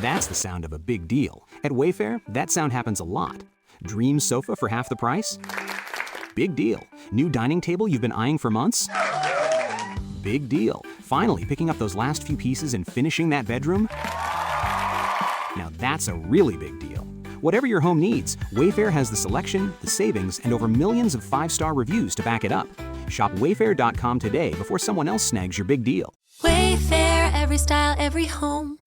That's the sound of a big deal. At Wayfair, that sound happens a lot. Dream sofa for half the price? Big deal. New dining table you've been eyeing for months? Big deal. Finally picking up those last few pieces and finishing that bedroom? Now that's a really big deal. Whatever your home needs, Wayfair has the selection, the savings, and over millions of 5-star reviews to back it up. Shop wayfair.com today before someone else snags your big deal. Wayfair, every style, every home.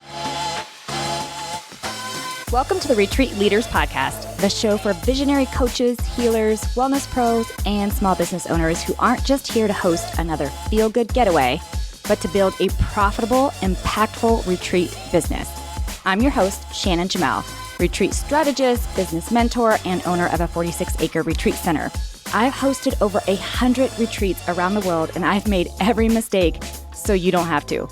Welcome to the Retreat Leaders Podcast, the show for visionary coaches, healers, wellness pros, and small business owners who aren't just here to host another feel-good getaway, but to build a profitable, impactful retreat business. I'm your host, Shannon Jamel, retreat strategist, business mentor, and owner of a 46-acre retreat center. I've hosted over 100 retreats around the world, and I've made every mistake so you don't have to.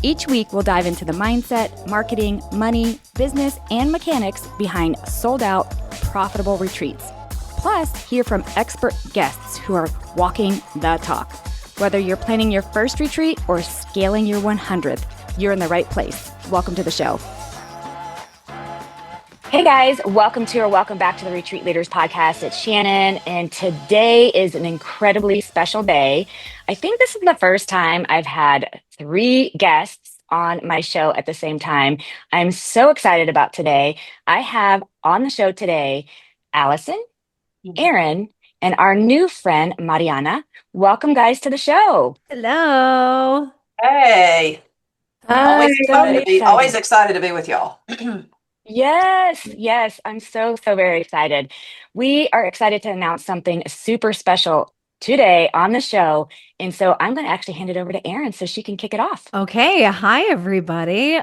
Each week, we'll dive into the mindset, marketing, money, business, and mechanics behind sold-out, profitable retreats. Plus, hear from expert guests who are walking the talk. Whether you're planning your first retreat or scaling your 100th, you're in the right place. Welcome to the show. Hey guys, welcome back to the Retreat Leaders Podcast. It's Shannon, and today is an incredibly special day. I think this is the first time I've had 3 guests on my show at the same time. I'm so excited about today. I have on the show today, Allison, Erin, and our new friend, Mariana. Welcome guys to the show. Hello. Hey. Hi. Always excited to be with y'all. Yes. I'm so very excited. We are excited to announce something super special today on the show. And so I'm going to actually hand it over to Erin so she can kick it off. Okay. Hi, everybody.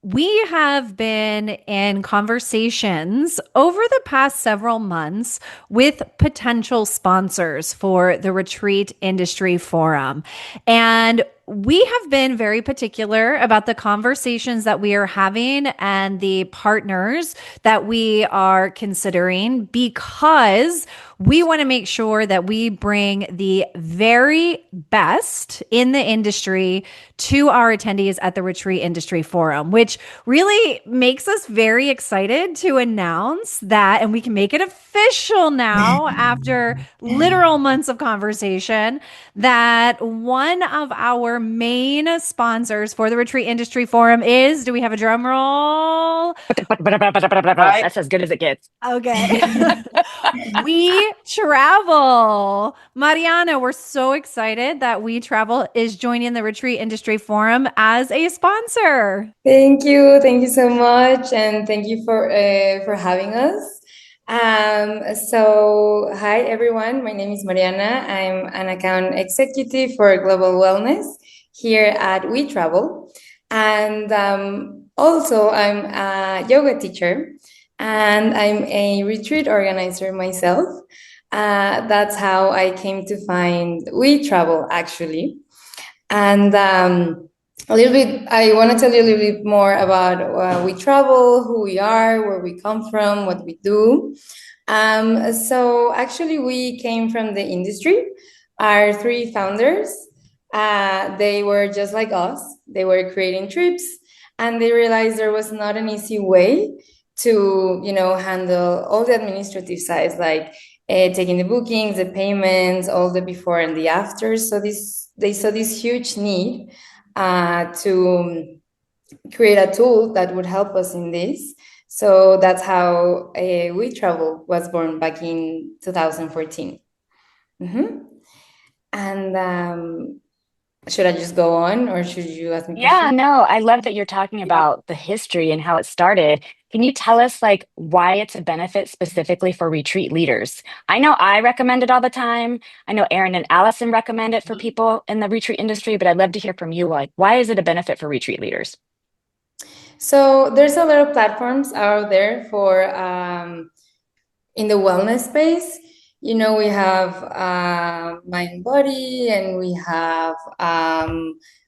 We have been in conversations over the past several months with potential sponsors for the Retreat Industry Forum. And we have been very particular about the conversations that we are having and the partners that we are considering, because we want to make sure that we bring the very best in the industry to our attendees at the Retreat Industry Forum, which really makes us very excited to announce that, and we can make it official now after literal months of conversation, that one of our main sponsors for the Retreat Industry Forum is, do we have a drum roll? Right. That's as good as it gets. Okay. WeTravel. Mariana, we're so excited that WeTravel is joining the Retreat Industry Forum as a sponsor. Thank you so much, and thank you for having us. So hi everyone, my name is Mariana. I'm an account executive for global wellness here at WeTravel, and also I'm a yoga teacher, and I'm a retreat organizer myself. That's how I came to find WeTravel, actually. And a little bit, I want to tell you a little bit more about WeTravel, who we are, where we come from, what we do. So actually, we came from the industry. Our 3 founders, they were just like us. They were creating trips, and they realized there was not an easy way to, handle all the administrative sides, like taking the bookings, the payments, all the before and the after. So they saw this huge need to create a tool that would help us in this. So that's how WeTravel was born back in 2014. And should I just go on, or should you ask me? Yeah, no, I love that you're talking about the history and how it started. Can you tell us why it's a benefit specifically for retreat leaders? I know I recommend it all the time. I know Erin and Allison recommend it for people in the retreat industry, but I'd love to hear from you. Why is it a benefit for retreat leaders? So there's a lot of platforms out there for in the wellness space. We have Mind Body, and we have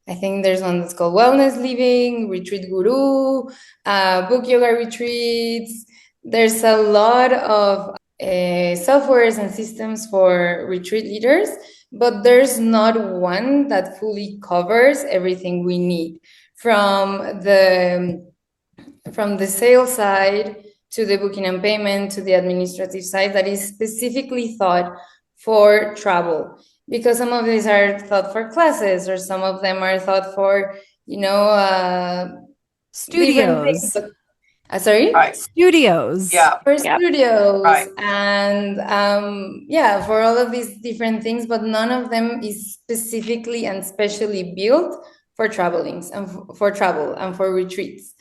I think there's one that's called Wellness Living, Retreat Guru, Book Yoga Retreats. There's a lot of softwares and systems for retreat leaders, but there's not one that fully covers everything we need, from the from the sales side to the booking and payment to the administrative side that is specifically thought for travel. Because some of these are thought for classes, or some of them are thought for, different things. Studios. Sorry? Right. Studios. Yeah. For Yep. studios Right. and for all of these different things, but none of them is specifically and specially built for travelings and for travel and for retreats.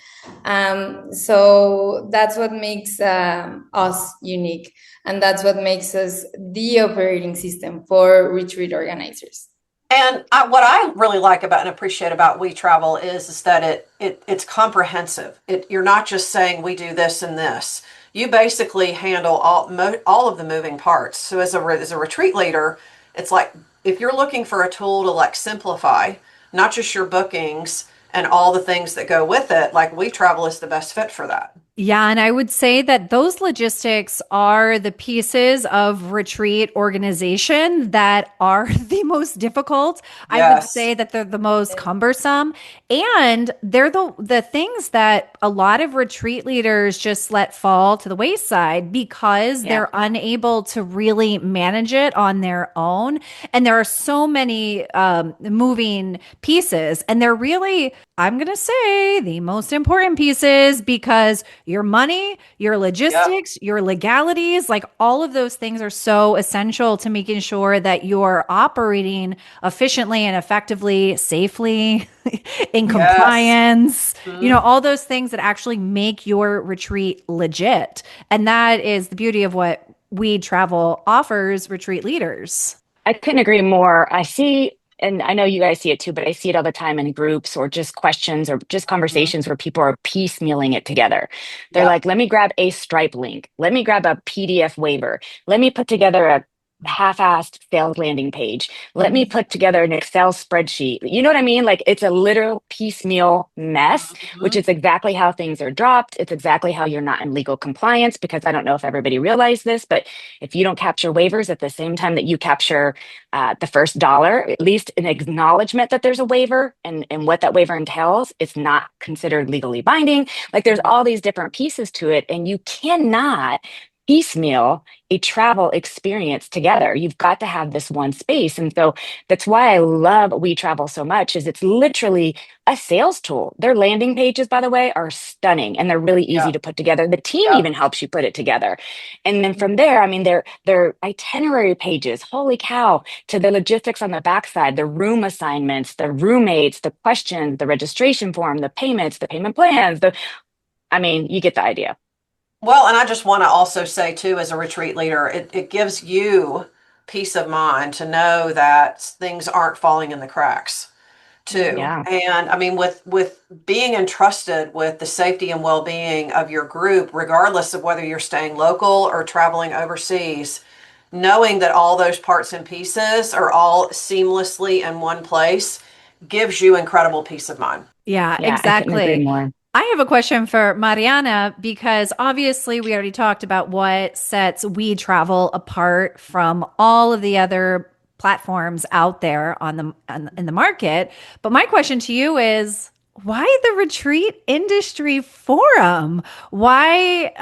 So that's what makes us unique, and that's what makes us the operating system for retreat organizers. And what I really like about and appreciate about WeTravel is that it's comprehensive. You're not just saying we do this and this. You basically handle all of the moving parts. So as a retreat leader, it's like if you're looking for a tool to like simplify not just your bookings and all the things that go with it, like WeTravel is the best fit for that. Yeah, and I would say that those logistics are the pieces of retreat organization that are the most difficult. I would Yes. say that they're the most cumbersome, and they're the things that a lot of retreat leaders just let fall to the wayside because they're unable to really manage it on their own. And there are so many moving pieces, and they're really, I'm going to say, the most important pieces because your money, your logistics, your legalities, like all of those things are so essential to making sure that you're operating efficiently and effectively, safely, in compliance, all those things that actually make your retreat legit. And that is the beauty of what WeTravel offers retreat leaders. I couldn't agree more. I see, and I know you guys see it too, but I see it all the time in groups or just questions or just conversations where people are piecemealing it together. They're like, let me grab a Stripe link. Let me grab a PDF waiver. Let me put together a half-assed sales landing page. Let me put together an Excel spreadsheet. You know what I mean? Like it's a literal piecemeal mess, which is exactly how things are dropped. It's exactly how you're not in legal compliance, because I don't know if everybody realized this, but if you don't capture waivers at the same time that you capture the first dollar, at least an acknowledgement that there's a waiver and what that waiver entails, it's not considered legally binding. Like there's all these different pieces to it, and you cannot piecemeal a travel experience together. You've got to have this one space. And so that's why I love WeTravel so much, is it's literally a sales tool. Their landing pages, by the way, are stunning, and they're really easy to put together. The team even helps you put it together. And then from there, I mean, their itinerary pages, holy cow, to the logistics on the backside, the room assignments, the roommates, the questions, the registration form, the payments, the payment plans, you get the idea. Well, and I just want to also say too, as a retreat leader, it gives you peace of mind to know that things aren't falling in the cracks too. Yeah. And I mean, with being entrusted with the safety and well-being of your group, regardless of whether you're staying local or traveling overseas, knowing that all those parts and pieces are all seamlessly in one place gives you incredible peace of mind. Yeah, I couldn't agree exactly. more. I have a question for Mariana, because obviously we already talked about what sets WeTravel apart from all of the other platforms out there in the market. But my question to you is, why the Retreat Industry Forum? Why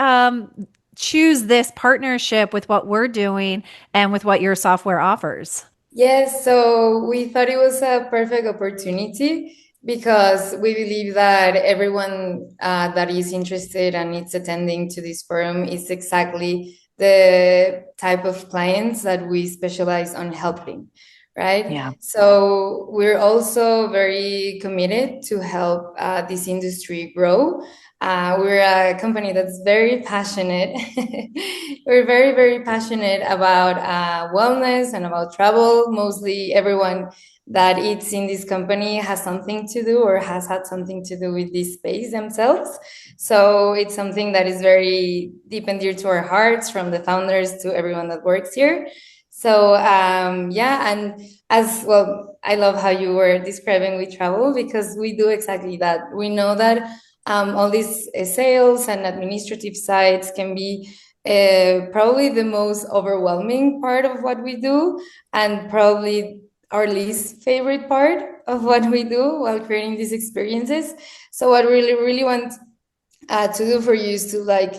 choose this partnership with what we're doing and with what your software offers? Yes, so we thought it was a perfect opportunity because we believe that everyone that is interested and is attending to this forum is exactly the type of clients that we specialize on helping, right? Yeah. So we're also very committed to help this industry grow. We're a company that's very passionate. We're very, very passionate about wellness and about travel. Mostly everyone that it's in this company has something to do or has had something to do with this space themselves. So it's something that is very deep and dear to our hearts, from the founders to everyone that works here. So and as well, I love how you were describing WeTravel, because we do exactly that. We know that all these sales and administrative sides can be probably the most overwhelming part of what we do, and probably our least favorite part of what we do while creating these experiences. So what we really want to do for you is to like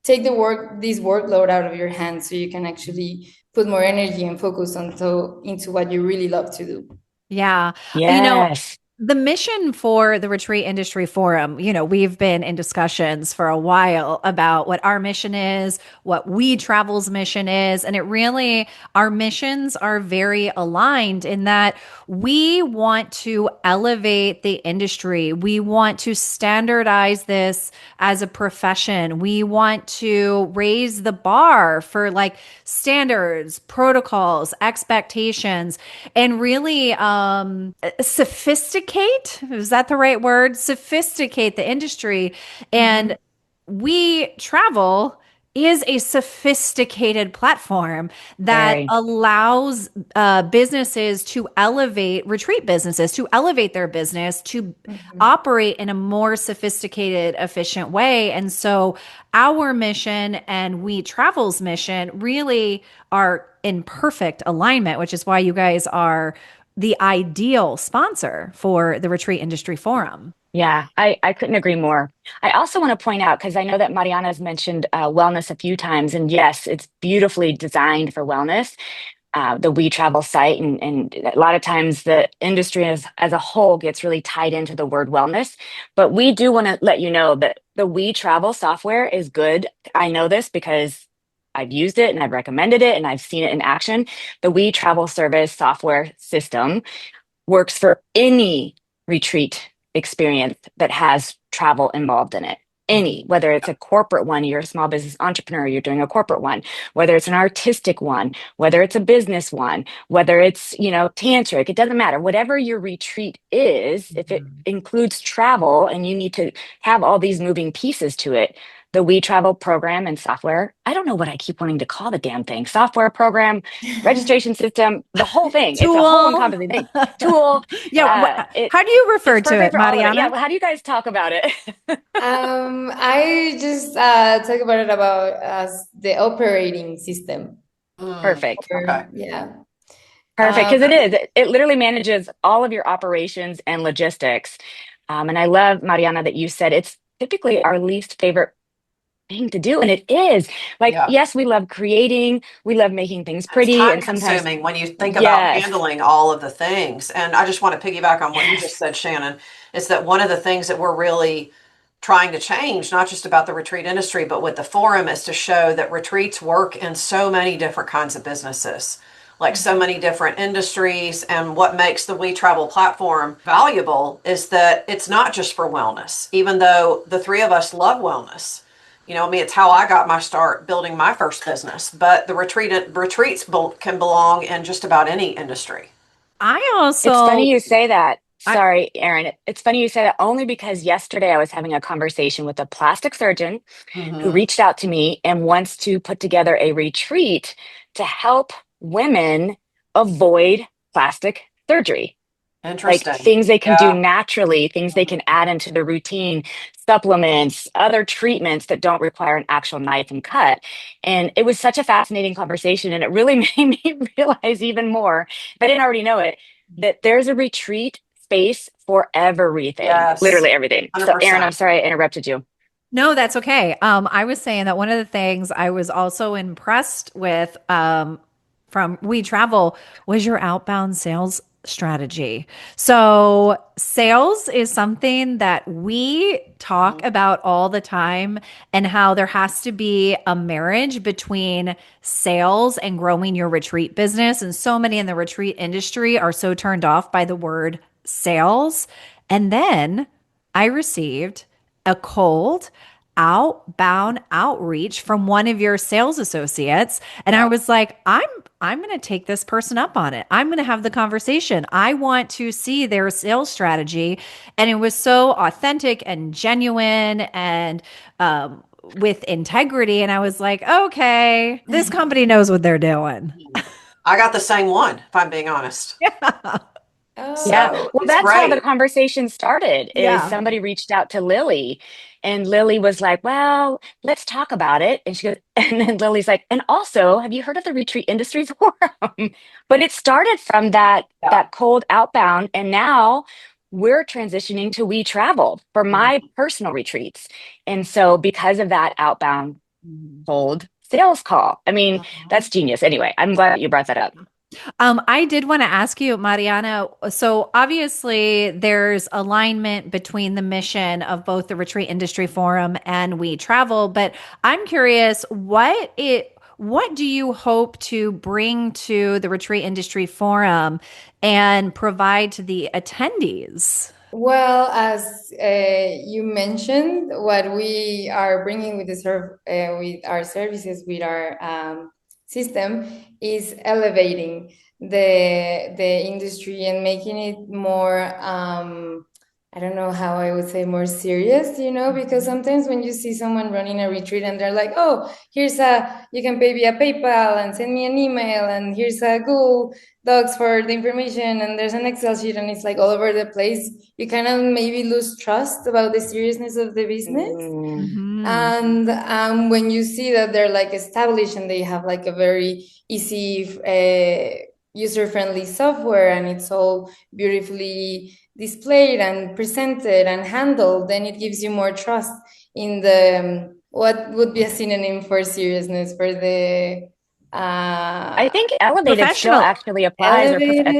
take this workload out of your hands so you can actually put more energy and focus into what you really love to do. Yeah. Yes. The mission for the Retreat Industry Forum, we've been in discussions for a while about what our mission is, what WeTravel's mission is. And our missions are very aligned in that we want to elevate the industry. We want to standardize this as a profession. We want to raise the bar for like standards, protocols, expectations, and really sophisticate, is that the right word? Sophisticate the industry. And WeTravel is a sophisticated platform that Very. allows businesses to elevate, retreat businesses to elevate their business to operate in a more sophisticated, efficient way. And so our mission and WeTravel's mission really are in perfect alignment, which is why you guys are the ideal sponsor for the Retreat Industry Forum. Yeah, I couldn't agree more. I also want to point out, because I know that Mariana's mentioned wellness a few times, and yes, it's beautifully designed for wellness, the WeTravel site, and a lot of times the industry as a whole gets really tied into the word wellness. But we do want to let you know that the WeTravel software is good. I know this because I've used it and I've recommended it and I've seen it in action. The WeTravel service software system works for any retreat experience that has travel involved in it. Any, whether it's a corporate one, you're a small business entrepreneur, you're doing a corporate one, whether it's an artistic one, whether it's a business one, whether it's, tantric, it doesn't matter. Whatever your retreat is, if it includes travel and you need to have all these moving pieces to it, the WeTravel program and software, I don't know what I keep wanting to call the damn thing, software program, registration system, the whole thing. It's a whole encompassing thing. Tool. Yeah. How do you refer to it, Mariana? Yeah. Well, how do you guys talk about it? I just talk about it as the operating system. Perfect. Okay. Yeah. Perfect. Because it literally manages all of your operations and logistics. And I love, Mariana, that you said it's typically our least favorite thing to do, and it is yes, we love creating, we love making things pretty, it's time and sometimes consuming when you think about handling all of the things. And I just want to piggyback on what you just said, Shannon, is that one of the things that we're really trying to change, not just about the retreat industry, but with the forum, is to show that retreats work in so many different kinds of businesses, like so many different industries. And what makes the WeTravel platform valuable is that it's not just for wellness, even though the three of us love wellness. It's how I got my start building my first business. But the retreats can belong in just about any industry. It's funny you say that. Sorry, Erin. It's funny you say that only because yesterday I was having a conversation with a plastic surgeon who reached out to me and wants to put together a retreat to help women avoid plastic surgery. Interesting. Like things they can do naturally, things they can add into the routine, supplements, other treatments that don't require an actual knife and cut. And it was such a fascinating conversation. And it really made me realize even more, if I didn't already know it, that there's a retreat space for everything, literally everything. 100%. So Erin, I'm sorry I interrupted you. No, that's okay. I was saying that one of the things I was also impressed with from WeTravel was your outbound sales strategy. So sales is something that we talk about all the time, and how there has to be a marriage between sales and growing your retreat business. And so many in the retreat industry are so turned off by the word sales. And then I received a cold outbound outreach from one of your sales associates. And I was like, I'm going to take this person up on it. I'm going to have the conversation. I want to see their sales strategy. And it was so authentic and genuine and with integrity. And I was like, okay, this company knows what they're doing. I got the same one, if I'm being honest. Well, that's how the conversation started. Somebody reached out to Lily, and Lily was like, well, let's talk about it. And she goes, and then Lily's like, and also, have you heard of the Retreat Industries Forum? But it started from that cold outbound. And now we're transitioning to WeTravel for my personal retreats. And so because of that outbound cold sales call, I mean, that's genius. Anyway, I'm glad that you brought that up. I did want to ask you, Mariana. So obviously, there's alignment between the mission of both the Retreat Industry Forum and We Travel. But I'm curious, what do you hope to bring to the Retreat Industry Forum and provide to the attendees? Well, as you mentioned, what we are bringing with with our services, with our system, is elevating the industry and making it more. I don't know how I would say more serious, because sometimes when you see someone running a retreat and they're like, oh, you can pay via PayPal and send me an email, and here's a Google Docs for the information, and there's an Excel sheet, and it's like all over the place, you kind of maybe lose trust about the seriousness of the business. And when you see that they're like established and they have like a very easy, user-friendly software, and it's all beautifully displayed and presented and handled, then it gives you more trust in the what would be a synonym for seriousness for the I think elevated still actually applies, or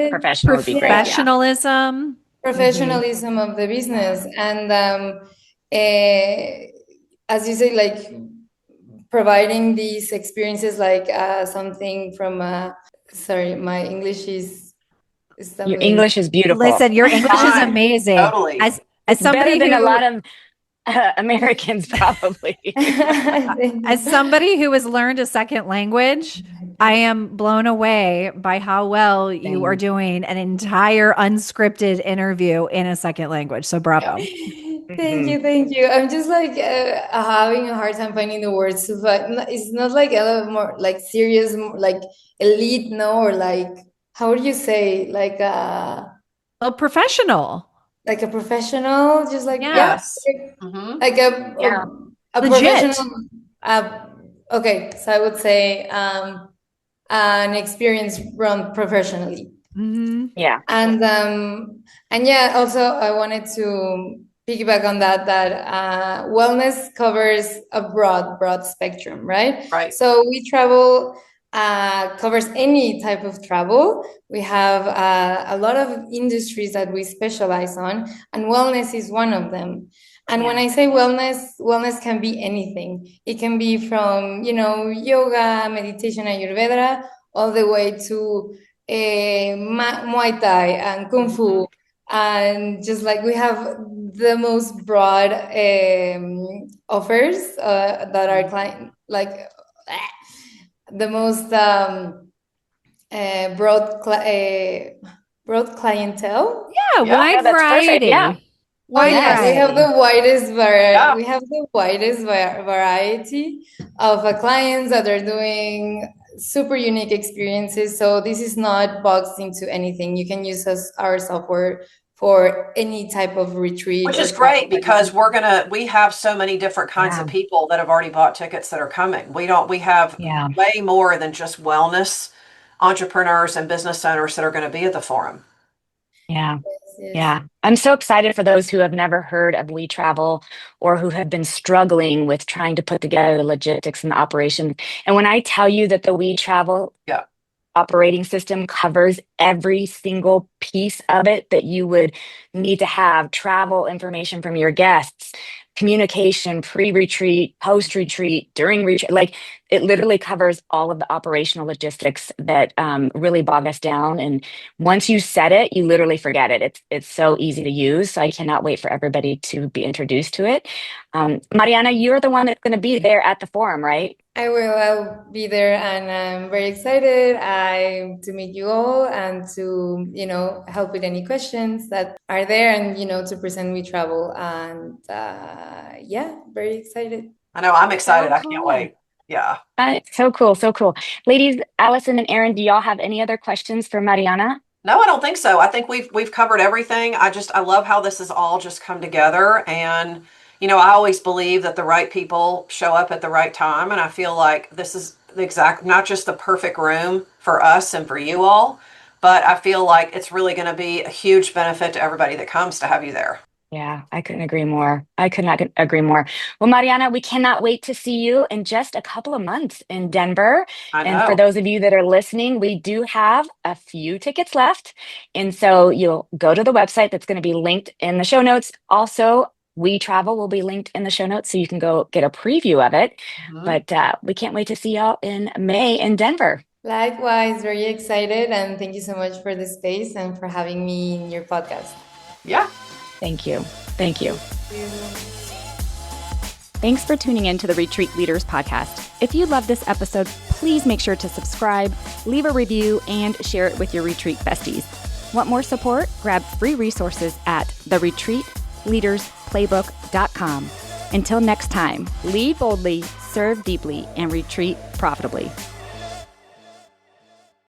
professional would be great. Professionalism. Professionalism of the business. And as you say, like providing these experiences, like something from sorry, my English is your English is beautiful. Listen, your English is amazing. Totally. As somebody better than a lot of Americans, probably. As somebody who has learned a second language, I am blown away by how well you are doing an entire unscripted interview in a second language. So bravo. Thank you. I'm just like having a hard time finding the words, but it's not like more like serious, more like elite, no, or like, how would you say, like a professional. Like a professional, just like Yes. like a professional. Okay, so I would say an experience run professionally. Yeah. And yeah, also I wanted to piggyback on that wellness covers a broad spectrum, right? Right. So WeTravel covers any type of travel. We have a lot of industries that we specialize on, and wellness is one of them. And when I say wellness can be anything. It can be from, yoga, meditation, Ayurveda, all the way to Muay Thai and Kung Fu. And just like we have the most broad offers that our client, like the most broad clientele. Wide variety. We have the widest variety. We have the widest variety of clients that are doing super unique experiences. So this is not boxed into anything. You can use our software for any type of retreat. Which is great, because we have so many different kinds of people that have already bought tickets that are coming. We have way more than just wellness entrepreneurs and business owners that are going to be at the forum. Yeah. Yeah. I'm so excited for those who have never heard of WeTravel or who have been struggling with trying to put together the logistics and the operation. And when I tell you that the WeTravel operating system covers every single piece of it that you would need to have: travel information from your guests, communication, pre-retreat, post-retreat, during retreat, like it literally covers all of the operational logistics that really bog us down. And once you set it, you literally forget it. It's so easy to use. So I cannot wait for everybody to be introduced to it. Mariana, you're the one that's going to be there at the forum, right? I will. I'll be there, and I'm very excited to meet you all and to, help with any questions that are there, and, to present WeTravel. And very excited. I know, I'm excited. I can't wait. Yeah. So cool. So cool. Ladies, Allison and Erin, do y'all have any other questions for Mariana? No, I don't think so. I think we've covered everything. I love how this has all just come together. And, I always believe that the right people show up at the right time. And I feel like this is not just the perfect room for us and for you all, but I feel like it's really going to be a huge benefit to everybody that comes to have you there. Yeah, I couldn't agree more. I could not agree more. Well, Mariana, we cannot wait to see you in just a couple of months in Denver. I And for know. those of you that are listening, we do have a few tickets left. And so you'll go to the website that's going to be linked in the show notes. Also, WeTravel will be linked in the show notes so you can go get a preview of it. But we can't wait to see y'all in May in Denver. Likewise, very excited. And thank you so much for the space and for having me in your podcast. Yeah. Thank you. Thank you. Thanks for tuning in to the Retreat Leaders Podcast. If you love this episode, please make sure to subscribe, leave a review, and share it with your retreat besties. Want more support? Grab free resources at theretreatleadersplaybook.com. Until next time, lead boldly, serve deeply, and retreat profitably.